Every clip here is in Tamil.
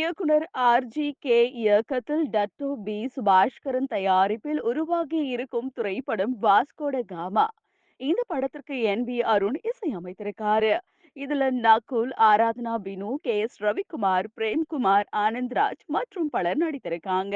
இயக்குனர் ஆர்.ஜி.கே இயக்கத்தில் டட்டோ பி. சுபாஷ்கரன் தயாரிப்பில் உருவாகி இருக்கும் திரைப்படம் வாஸ்கோட காமா. இந்த படத்திற்கு என்.வி. அருண் இசையமைத்திருக்காரு. இதுல நகுல், ஆராத்னா பினு, கே.எஸ். ரவிக்குமார், பிரேம்குமார், ஆனந்த்ராஜ் மற்றும் பலர் நடித்திருக்காங்க.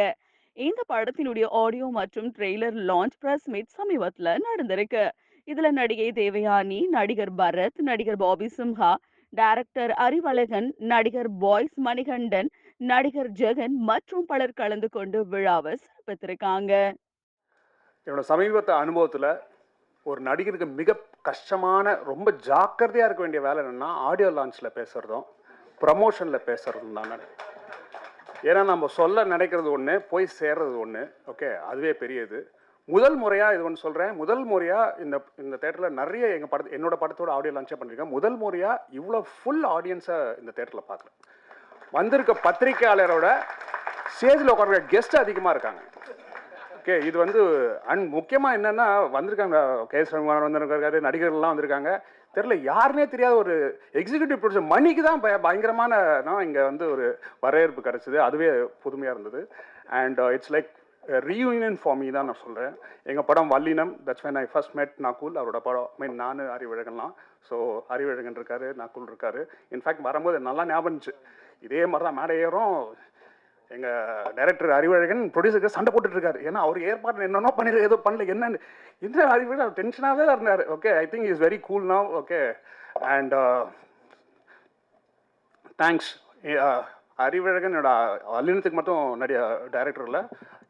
இந்த படத்தினுடைய ஆடியோ மற்றும் ட்ரெய்லர் லான்ச் பிரஸ் மீட் சமீபத்துல நடந்திருக்கு. இதுல நடிகை தேவயானி, நடிகர் பரத், நடிகர் பாபி சிம்ஹா, டைரக்டர் அறிவழகன், நடிகர் பாய்ஸ் மணிகண்டன், நடிகர் ஜெகன் மற்றும் பலர் கலந்து கொண்டு விழாவை சிறப்பித்திருக்காங்க. என்னோட சமீபத்த அனுபவத்தில் ஒரு நடிகருக்கு மிக கஷ்டமான ரொம்ப ஜாக்கிரதையாக இருக்க வேண்டிய வேலை என்னென்னா ஆடியோ லான்ச்சில் பேசுகிறதும் ப்ரமோஷனில் பேசுகிறதும் தான். ஏன்னா நம்ம சொல்ல நினைக்கிறது ஒன்று, போய் சேர்றது ஒன்று. ஓகே, அதுவே பெரியது. முதல் முறையாக இது ஒன்று சொல்கிறேன், முதல் முறையாக இந்த தேட்டரில் நிறைய என்னோட படத்தோட ஆடியோ லான்ச்சே பண்ணியிருக்கேன். முதல் முறையாக இவ்வளோ ஃபுல் ஆடியன்ஸை இந்த தேட்டரில் பார்க்குறேன். வந்திருக்க பத்திரிகையாளரோட ஸ்டேஜில் உட்கார கெஸ்ட் அதிகமாக இருக்காங்க. ஓகே, இது வந்து முக்கியமாக என்னென்னா வந்திருக்காங்க, கே.எஸ். ரவிக்குமார் வந்திருக்காரு, நடிகர்கள்லாம் வந்திருக்காங்க. தெரியல, யாருன்னே தெரியாத ஒரு எக்ஸிக்யூட்டிவ் ப்ரொடியூசர் மணிக்கு தான் பயங்கரமான இங்கே வந்து ஒரு வரவேற்பு கிடச்சிது. அதுவே புதுமையாக இருந்தது. And it's like reunion for me தான் நான் சொல்கிறேன். எங்கள் படம் வல்லினம், தட்ஸ் வென் ஐ ஃபர்ஸ்ட் மெட் நகுல். அவரோட படம் நான் அறிவழகன்லாம். ஸோ அறிவழகன் இருக்காரு, நகுல் இருக்காரு. இன்ஃபேக்ட் வரும்போது நல்லா ஞாபகம் இருந்துச்சு, இதே மாதிரி தான் மேடை ஏறும் எங்கள் டைரக்டர் அறிவழகன் ப்ரொடியூசருக்கு சண்டை போட்டுட்ருக்காரு. ஏன்னா அவர் ஏற்பாடு என்னென்னோ பண்ணிடு, ஏதோ பண்ணல, என்னன்னு இந்த அறிவழகன் அவர் டென்ஷனாகவே தான் இருந்தார். Okay, I think is very cool now. Okay, and thanks. Arivazhagan என்னோட வல்லினத்துக்கு மட்டும் டைரக்டர் இல்லை,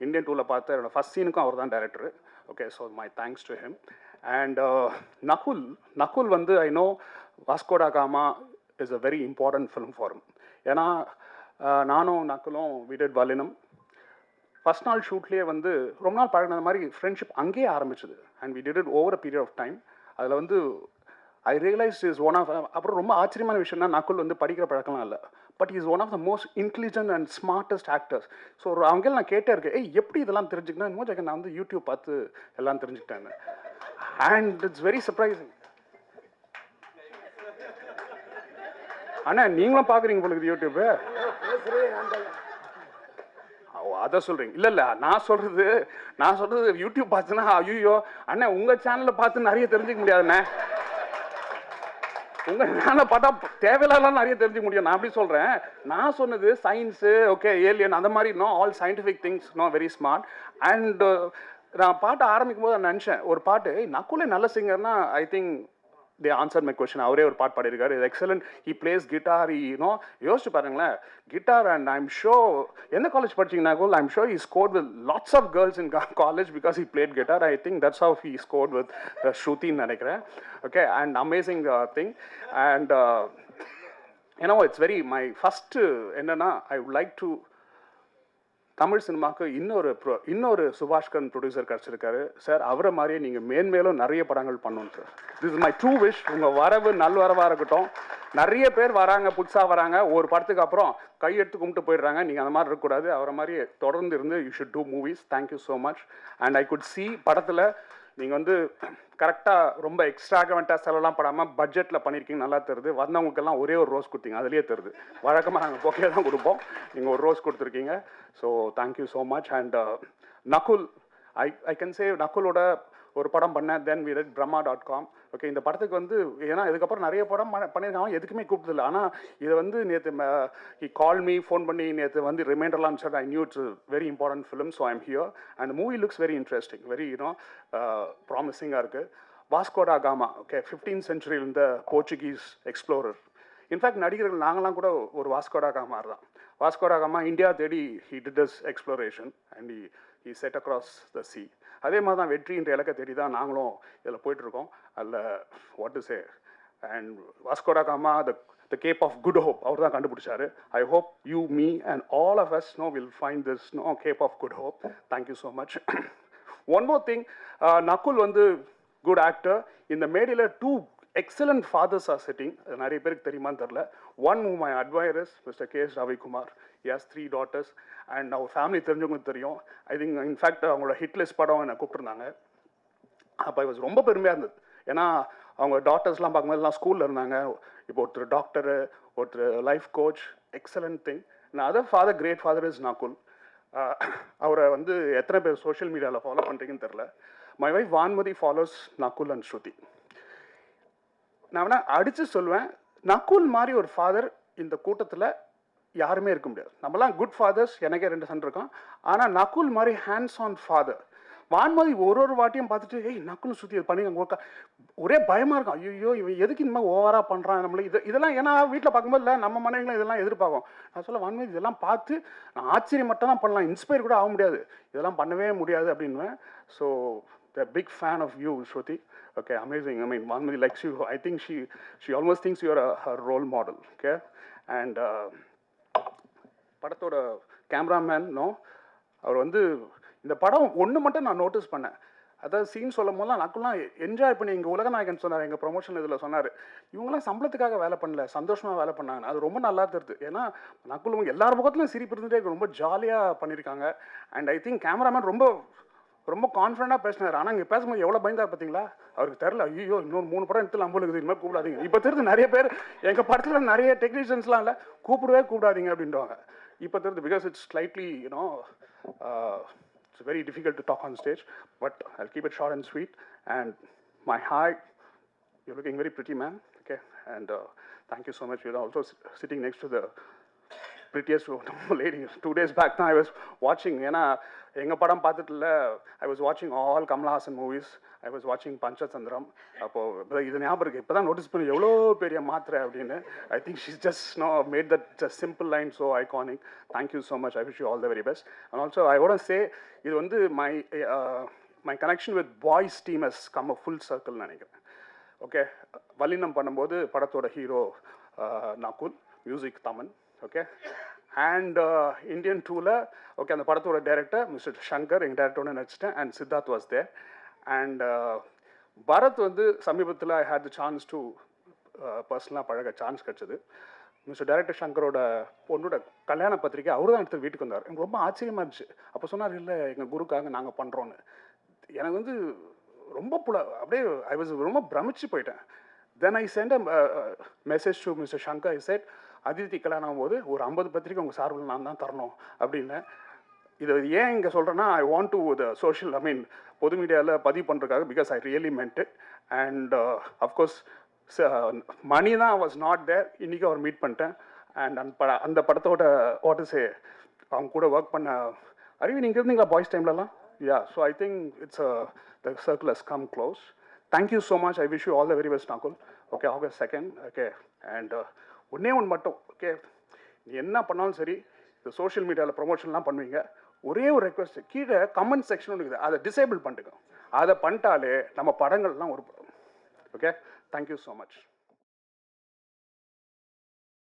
இந்தியன் டூவில் பார்த்த என்னோட ஃபஸ்ட் சீனுக்கும் அவர் தான் director. Okay, so my thanks to him. And Nakul வந்து I know Vasco da Gama is a very important film for him. ஏன்னா நானும் நக்குலும் விடட் வல்லினம் ஃபஸ்ட் நாள் ஷூட்லேயே வந்து ரொம்ப நாள் பழகின மாதிரி ஃப்ரெண்ட்ஷிப் அங்கேயே ஆரம்பிச்சது. And we did it over a period of time. அதில் வந்து I realise is one of, அப்புறம் ரொம்ப ஆச்சரியமான விஷயம்னா நக்குல் வந்து படிக்கிற பழக்கம்லாம் இல்லை, but is one of the most intelligent and smartest actors. So அவங்க நான் கேட்டே இருக்கேன், எப்படி இதெல்லாம் தெரிஞ்சுக்கணும், இன்னும் நான் வந்து யூடியூப் பார்த்து எல்லாம் தெரிஞ்சுக்கிட்டேன். And it's very surprising. அண்ணா நீங்களும் பார்க்குறீங்க உங்களுக்கு யூடியூப்பு, அதை சொல்கிறீங்க? இல்லை, நான் சொல்கிறது யூடியூப் பார்த்துன்னா ஐயோ அண்ணா உங்கள் சேனலில் பார்த்து நிறைய தெரிஞ்சுக்க முடியாதுண்ணே. உங்கள் சேனலில் பார்த்தா தேவையில்லாம் நிறைய தெரிஞ்சுக்க முடியும். நான் அப்படி சொல்கிறேன். நான் சொன்னது சயின்ஸு, ஓகே, ஏலியன், அந்த மாதிரி all scientific things, very smart. And நான் பாட்டு ஆரம்பிக்கும் போது நான் நினச்சேன், ஒரு பாட்டு நக்குலே நல்ல சிங்கர்னா I think they answered my question. அவரே ஒரு பாட்டு பாடியிருக்காரு, is excellent. He plays guitar, யோசிச்சு பாருங்களேன், கிட்டார். அண்ட் ஐம் ஷோர் எந்த காலேஜ் படிச்சிங்கன்னா கோல், I'm sure he scored with lots of girls in college because he played guitar. I think that's how he scored with ஸ்ருதின்னு நினைக்கிறேன். Okay, and amazing thing. And it's very my first என்னன்னா I would like to Tamil சினிமாவுக்கு இன்னொரு சுபாஷ்கரன் ப்ரொடியூசர் கிடச்சிருக்காரு சார். அவரை மாதிரியே நீங்கள் மேன்மேலும் நிறைய படங்கள் பண்ணணும் sir. This is my true wish. உங்கள் வரவு நல்வரவாக இருக்கட்டும். நிறைய பேர் வராங்க, புதுசாக வராங்க, ஒரு படத்துக்கு அப்புறம் கையெடுத்து கும்பிட்டு போயிடுறாங்க. நீங்கள் அந்த மாதிரி இருக்கக்கூடாது. அவரை மாதிரி தொடர்ந்து இருந்து you should do movies. Thank you so much. And I could see படத்தில் நீங்கள் வந்து கரெக்டாக ரொம்ப எக்ஸ்ட்ராகவெண்ட்டாக செலவெல்லாம் படாமல் பட்ஜெட்டில் பண்ணியிருக்கீங்க, நல்லா தருது. வந்தவங்களுக்கெல்லாம் ஒரே ஒரு ரோஸ் கொடுத்தீங்க, அதுலேயே தருது. வழக்கமாக நாங்கள் பொக்கே தான் கொடுப்போம், நீங்கள் ஒரு ரோஸ் கொடுத்துருக்கீங்க. So thank you so much. And Nakul, I can say நகுலோட ஒரு படம் பண்ணேன், then we did brahma.com. Okay, இந்த படத்துக்கு வந்து ஏன்னா இதுக்கப்புறம் நிறைய படம் பண்ணியிருக்காங்க, எதுக்குமே கூப்பிட்டதில்லை. ஆனால் இதை வந்து நேற்று ஹி கால் மீ, ஃபோன் பண்ணி நேற்று வந்து ரிமைண்டர்லாம் sir, I knew it's very important film, so I'm here. And movie looks very interesting, very ப்ராமிசிங்காக இருக்குது. Vasco da Gama, okay, 15th century இந்த போர்ச்சுகீஸ் எக்ஸ்ப்ளோரர். இன்ஃபேக்ட் நடிகர்கள் நாங்களாம் கூட ஒரு வாஸ்கோடா காமா தான். வாஸ்கோடா காமா இந்தியா தேடி he did his exploration and he set across the sea. அதே மாதிரி தான் வெற்றின்ற இலக்கை தேடி தான் நாங்களும் இதில் போயிட்டுருக்கோம். அதில் what to say, and Vasco da Gama the Cape of Good Hope அவர் தான் கண்டுபிடிச்சாரு. I hope you, me and all of us will find this Cape of Good Hope. Thank you so much. One more thing, Nakul வந்து குட் ஆக்டர். இந்த மேடையில் 2 excellent fathers are sitting. நிறைய பேருக்கு தெரியுமான்னு தெரில. One whom I admire is Mr. K.S. Ravikumar. He has 3 daughters. And அவர் ஃபேமிலி தெரிஞ்சவங்களுக்கு தெரியும். ஐ திங்க் இன்ஃபேக்ட் அவங்களோட ஹிட்லிஸ்ட் படம் என்னை கூப்பிட்டுருந்தாங்க. அப்போ அது ரொம்ப பெருமையாக இருந்தது. ஏன்னா அவங்க டாட்டர்ஸ்லாம் பார்க்கும்போது எல்லாம் ஸ்கூலில் இருந்தாங்க. இப்போ ஒருத்தர் டாக்டரு, ஒருத்தர் life coach, excellent thing. Other father great father is Nakul. அவரை வந்து எத்தனை பேர் சோஷியல் மீடியாவில் ஃபாலோ பண்ணுறீங்கன்னு தெரில. My wife Vanmathi follows Nakul and Shruti. நான் வேணா அடித்து சொல்லுவேன், நகுல் மாதிரி ஒரு ஃபாதர் இந்த கூட்டத்தில் யாருமே இருக்க முடியாது. நம்மலாம் குட் ஃபாதர்ஸ், எனக்கே 2 சன் இருக்கான். ஆனால் நகுல் மாதிரி ஹேண்ட்ஸ் ஆன் ஃபாதர். வான்மதி ஒரு வாட்டியும் பார்த்துட்டு ஏய் நகுல் சுற்றி இது பண்ணி அங்கே ஒரே பயமாக இருக்கும். ஐயோ இவன் எதுக்கு இந்த மாதிரி ஓவராக பண்ணுறான் நம்மளை இதெல்லாம். ஏன்னா வீட்டில் பார்க்கும்போது இல்லை நம்ம மனைவிகளும் இதெல்லாம் எதிர்பார்க்கும். நான் சொல்ல வான்மதி இதெல்லாம் பார்த்து நான் ஆச்சரியம் மட்டும் தான் பண்ணலாம், இன்ஸ்பயர் கூட ஆக முடியாது, இதெல்லாம் பண்ணவே முடியாது அப்படின்னுவேன். So the big fan of you Shruti. Okay, amazing. I mean, Vanmati likes you. I think she almost thinks you are her role model. Okay, and படத்தோட கேமராமேன் அவர் வந்து இந்த படம் ஒன்று மட்டும் நான் நோட்டீஸ் பண்ணேன். அதாவது சீன் சொல்லும் போதெல்லாம் நக்குலாம் என்ஜாய் பண்ணி எங்கள் உலகநாயகன் சொன்னார், எங்கள் ப்ரொமோஷன் இதில் சொன்னார், இவங்களாம் சம்பளத்துக்காக வேலை பண்ணல, சந்தோஷமாக வேலை பண்ணாங்க. அது ரொம்ப நல்லா தெரியுது. ஏன்னா நக்குலும் எல்லார் பக்கத்துலையும் சிரிப்பு இருந்துகிட்டே ரொம்ப ஜாலியாக பண்ணியிருக்காங்க. அண்ட் ஐ திங்க் கேமராமேன் ரொம்ப ரொம்ப கான்ஃபிடண்டாக பேசினார். ஆனால் இங்கே பேசும்போது எவ்வளோ பயந்தார் பார்த்தீங்களா? அவருக்கு தெரில, ஐயோ இன்னொரு 3 படம் எடுத்து நம்மளுக்கு இது மாதிரி கூப்பிடாதீங்க. இப்போ தெரிஞ்சு நிறைய பேர் எங்கள் படத்தில் நிறைய டெக்னீஷியன்ஸ்லாம் இல்லை கூப்பிடாதீங்க அப்படின்வாங்க. இப்போ தெரிஞ்சு because it's slightly it's very difficult to talk on stage, but I'll keep it short and sweet. And my hi, you're looking very pretty, man. Okay, and thank you so much. You're also sitting next to the prettiest lady. 2 days back now I was watching, ஏன்னா எங்கள் படம் பார்த்துட்டுல I was watching all Kamalhassan movies. I was watching Panchachandram. அப்போது இது ஞாபகம் இருக்குது, இப்போ தான் நோட்டீஸ் பண்ணி எவ்வளோ பெரிய மாத்திரை அப்படின்னு. I think she's just made that just simple line so iconic. Thank you so much. I wish you all the very best. And also I want to say, இது வந்து my connection with boys team has come a full circle நினைக்கிறேன். ஓகே, வல்லினம் பண்ணும்போது படத்தோட hero Nakul, music Thaman. Okay, and Indian 2ல ஓகே அந்த படத்தோட டைரக்டர் மிஸ்டர் சங்கர், எங்கள் டைரக்டரோட நடிச்சிட்டேன். And Siddharth was there. And Bharath வந்து சமீபத்தில் I had the chance to பர்சனலாக பழக சான்ஸ் கிடச்சிது. மிஸ்டர் டைரக்டர் சங்கரோட பொண்ணோட கல்யாண பத்திரிக்கை அவரு தான் எடுத்து வீட்டுக்கு வந்தார். எனக்கு ரொம்ப ஆச்சரியமாக இருந்துச்சு. அப்போ சொன்னார், இல்லை எங்கள் குருக்காக நாங்கள் பண்ணுறோன்னு. எனக்கு வந்து ரொம்ப அப்படியே ஐ வாஸ் ரொம்ப பிரமிச்சு போயிட்டேன். Then I sent a message to mister Shankar. I said, Aditi கல்யாணம் ஆகும்போது ஒரு 50 பத்திரிக்கை உங்கள் சார்பில் நான் தான் தரணும் அப்படின்னு. இதை ஏன் இங்கே சொல்கிறேன்னா, I want to the social பொது மீடியாவில் பதிவு பண்ணுறதுக்காக, because I really meant it. And of course money தான் வாஸ் நாட் தேர். இன்றைக்கி அவர் மீட் பண்ணிட்டேன். அண்ட் அந்த படத்தோட வாட்டஸே அவங்க கூட ஒர்க் பண்ண அறிவி நீங்கள் இருந்தீங்களா பாய்ஸ் டைம்லலாம்? Yeah, so I think it's the circle has come close. Thank you so much. I wish you all the very best Nakul. Okay, August 2nd. Okay, and ஒன்றே ஒன்று மட்டும், ஓகே, நீ என்ன பண்ணாலும் சரி, இந்த சோஷியல் மீடியாவில் ப்ரொமோஷன்லாம் பண்ணுவீங்க, ஒரே ஒரு ரெக்வஸ்ட், கீழே கமெண்ட் செக்ஷன் இருக்குது, அதை டிசேபிள் பண்ணிட்டுங்க. அதை பண்ணிட்டாலே நம்ம படங்கள்லாம் ஒரு படம். Okay, thank you so much.